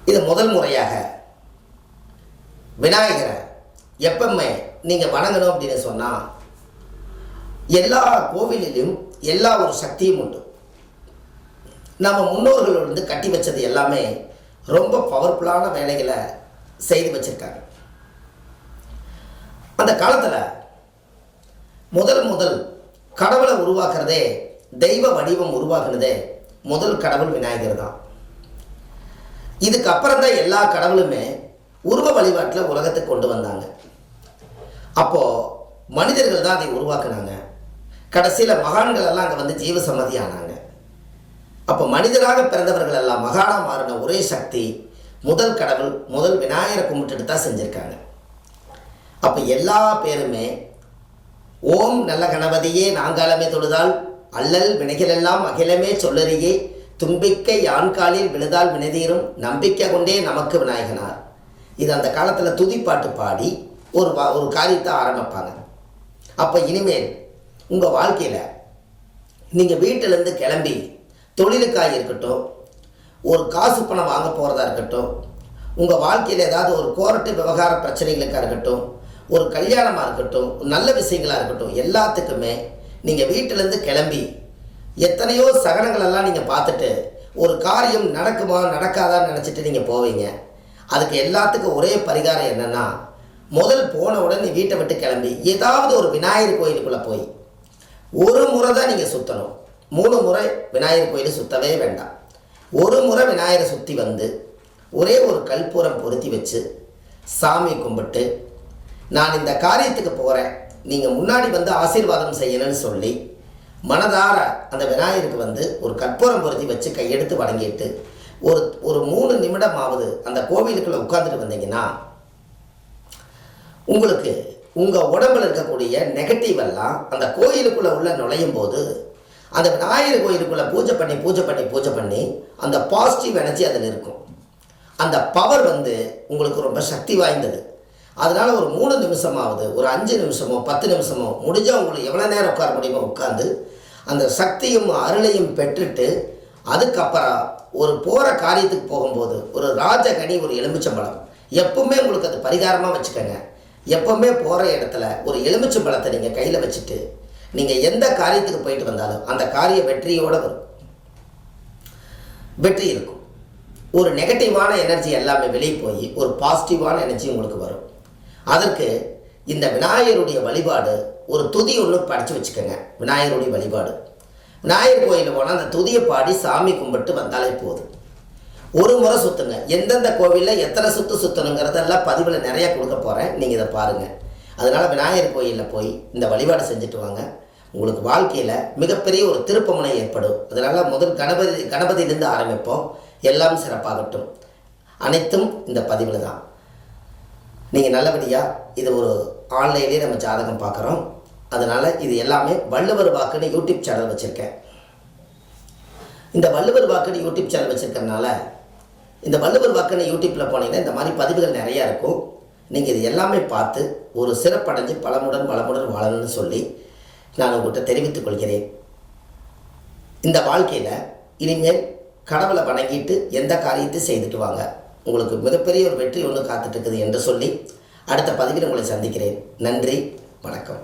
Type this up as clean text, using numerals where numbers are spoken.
இது முதல் முறையாக விநாயகரை எப்பவுமே நீங்கள் வணங்கணும் அப்படின்னு சொன்னால் எல்லா கோவிலிலும் எல்லா ஒரு சக்தியும் உண்டு. நம்ம முன்னோர்கள் வந்து கட்டி வச்சது எல்லாமே ரொம்ப பவர்ஃபுல்லான வேலைகளை செய்து வச்சுருக்காங்க. அந்த காலத்தில் முதல் கடவுளை உருவாக்குறதே, தெய்வ வடிவம் உருவாக்குனதே முதல் கடவுள் விநாயகர் தான். இதுக்கப்புறம் தான் எல்லா கடவுளுமே உருவ வழிபாட்டில் உலகத்துக்கு கொண்டு வந்தாங்க. அப்போது மனிதர்கள் தான் அதை உருவாக்குனாங்க. கடைசியில் மகான்கள் எல்லாம் அங்கே வந்து ஜீவ சமாதி ஆனாங்க. அப்போ மனிதராக பிறந்தவர்கள் எல்லாம் மகானாக மாறின ஒரே சக்தி முதல் கடவுள், முதல் விநாயகரை கும்பிட்டுட்டு தான் செஞ்சுருக்காங்க. அப்போ எல்லா பேருமே ஓம் நல்ல கணபதியே நாங்காலமே தொழுதால் அல்லல் வினைகளெல்லாம் அகிலமே சொல்லறியே தும்பிக்கை யான்காலில் விழுதால் வினைதீரும் நம்பிக்கை கொண்டே நமக்கு விநாயகனார். இது அந்த காலத்தில் துதிப்பாட்டு பாடி ஒரு காரியத்தை ஆரம்பிப்பாங்க. அப்போ இனிமேல் உங்கள் வாழ்க்கையில் நீங்கள் வீட்டிலேருந்து கிளம்பி தொழிலுக்காக இருக்கட்டும், ஒரு காசு பணம் வாங்க போகிறதா இருக்கட்டும், உங்கள் வாழ்க்கையில் ஏதாவது ஒரு கோர்ட்டு விவகார பிரச்சனைகளுக்காக இருக்கட்டும், ஒரு கல்யாணமாக இருக்கட்டும், நல்ல விஷயங்களாக இருக்கட்டும், எல்லாத்துக்குமே நீங்கள் வீட்டிலேருந்து கிளம்பி எத்தனையோ சகனங்களெல்லாம் நீங்கள் பார்த்துட்டு ஒரு காரியம் நடக்குமா நடக்காதான்னு நினச்சிட்டு நீங்கள் போவீங்க. அதுக்கு எல்லாத்துக்கும் ஒரே பரிகாரம் என்னென்னா, முதல் போன உடனே நீ வீட்டை விட்டு கிளம்பி ஏதாவது ஒரு விநாயகர் கோயிலுக்குள்ளே போய் ஒரு முறை தான் நீங்கள் சுற்றணும். 3 முறை விநாயகர் கோயிலை சுற்றவே வேண்டாம். ஒரு முறை விநாயகரை சுற்றி வந்து ஒரே ஒரு கற்பூரம் பொருத்தி வச்சு சாமி கும்பிட்டு, நான் இந்த காரியத்துக்கு போகிறேன், நீங்கள் முன்னாடி வந்து ஆசீர்வாதம் செய்யணும்னு சொல்லி மனதார அந்த விநாயகருக்கு வந்து ஒரு கற்பூரம் பொருத்தி வச்சு கையெடுத்து வணங்கிட்டு ஒரு 3 நிமிடமாவது அந்த கோவிலுக்குள்ளே உட்காந்துட்டு வந்தீங்கன்னா உங்களுக்கு உங்கள் உடம்பில் இருக்கக்கூடிய நெகட்டிவ் எல்லாம் அந்த கோயிலுக்குள்ளே உள்ள நுழையும் போது அந்த விநாயகர் கோயிலுக்குள்ளே பூஜை பண்ணி அந்த பாசிட்டிவ் எனர்ஜி அதில் இருக்கும். அந்த பவர் வந்து உங்களுக்கு ரொம்ப சக்தி வாய்ந்தது. அதனால் ஒரு 3 நிமிஷமாவது, ஒரு 5 நிமிஷமோ 10 நிமிஷமோ முடிஞ்சால் உங்களுக்கு எவ்வளோ நேரம் உட்கார முடியுமோ உட்காந்து அந்த சக்தியும் அருளையும் பெற்றுட்டு, அதுக்கப்புறம் ஒரு போகிற காரியத்துக்கு போகும்போது ஒரு ராஜகனி, ஒரு எலுமிச்சம்பழம் எப்பவுமே உங்களுக்கு அது பரிகாரமாக வச்சுக்கோங்க. எப்பவுமே போகிற இடத்துல ஒரு எலுமிச்சம்பழத்தை நீங்கள் கையில் வச்சுட்டு நீங்கள் எந்த காரியத்துக்கு போயிட்டு வந்தாலும் அந்த காரிய வெற்றியோடு வரும். வெற்றி இருக்கும். ஒரு நெகட்டிவான எனர்ஜி எல்லாமே வெளியே போய் ஒரு பாசிட்டிவான எனர்ஜி உங்களுக்கு வரும். அதற்கு இந்த விநாயகருடைய வழிபாடு, ஒரு துதி ஒன்று படித்து வச்சுக்கோங்க. விநாயகருடைய வழிபாடு, விநாயகர் கோயிலில் போனால் அந்த துதியை பாடி சாமி கும்பிட்டு வந்தாலே போதும். ஒரு முறை சுற்றுங்க. எந்தெந்த கோவிலில் எத்தனை சுற்றணுங்கிறதெல்லாம் பதிவில் நிறையா கொடுக்க போகிறேன், நீங்கள் இதை பாருங்கள். அதனால் விநாயகர் கோயிலில் போய் இந்த வழிபாடு செஞ்சுட்டு வாங்க. உங்களுக்கு வாழ்க்கையில் மிகப்பெரிய ஒரு திருப்பமுனை ஏற்படும். அதனால் முதல் கணபதியிலேருந்து ஆரம்பிப்போம். எல்லாம் சிறப்பாகட்டும். அனைத்தும் இந்த பதிவில் தான். நீங்கள் நல்லபடியாக இது ஒரு ஆன்லைன்லேயே நம்ம ஜாதகம் பார்க்குறோம். அதனால் இது எல்லாமே வள்ளுவர் வாக்குன்னு யூடியூப் சேனல் வச்சுருக்கேன். இந்த வள்ளுவர் வாக்குன்னு யூடியூப் சேனல் வச்சுருக்கறனால இந்த வள்ளுவர் வாக்குன்னு யூடியூப்பில் போனீங்கன்னா இந்த மாதிரி பதிவுகள் நிறையா இருக்கும். நீங்கள் இது எல்லாமே பார்த்து ஒரு சிறப்படைஞ்சு பலமுடன் வளமுடன் வாழணும்னு சொல்லி நான் உங்கள்கிட்ட தெரிவித்துக் கொள்கிறேன். இந்த வாழ்க்கையில் இனிமேல் கடவுளை வணங்கிட்டு எந்த காரியத்தையும் செய்துட்டு வாங்க. உங்களுக்கு மிகப்பெரிய ஒரு வெற்றி ஒன்று காத்துட்டு இருக்குது என்று சொல்லி அடுத்த பதிவில் உங்களை சந்திக்கிறேன். நன்றி, வணக்கம்.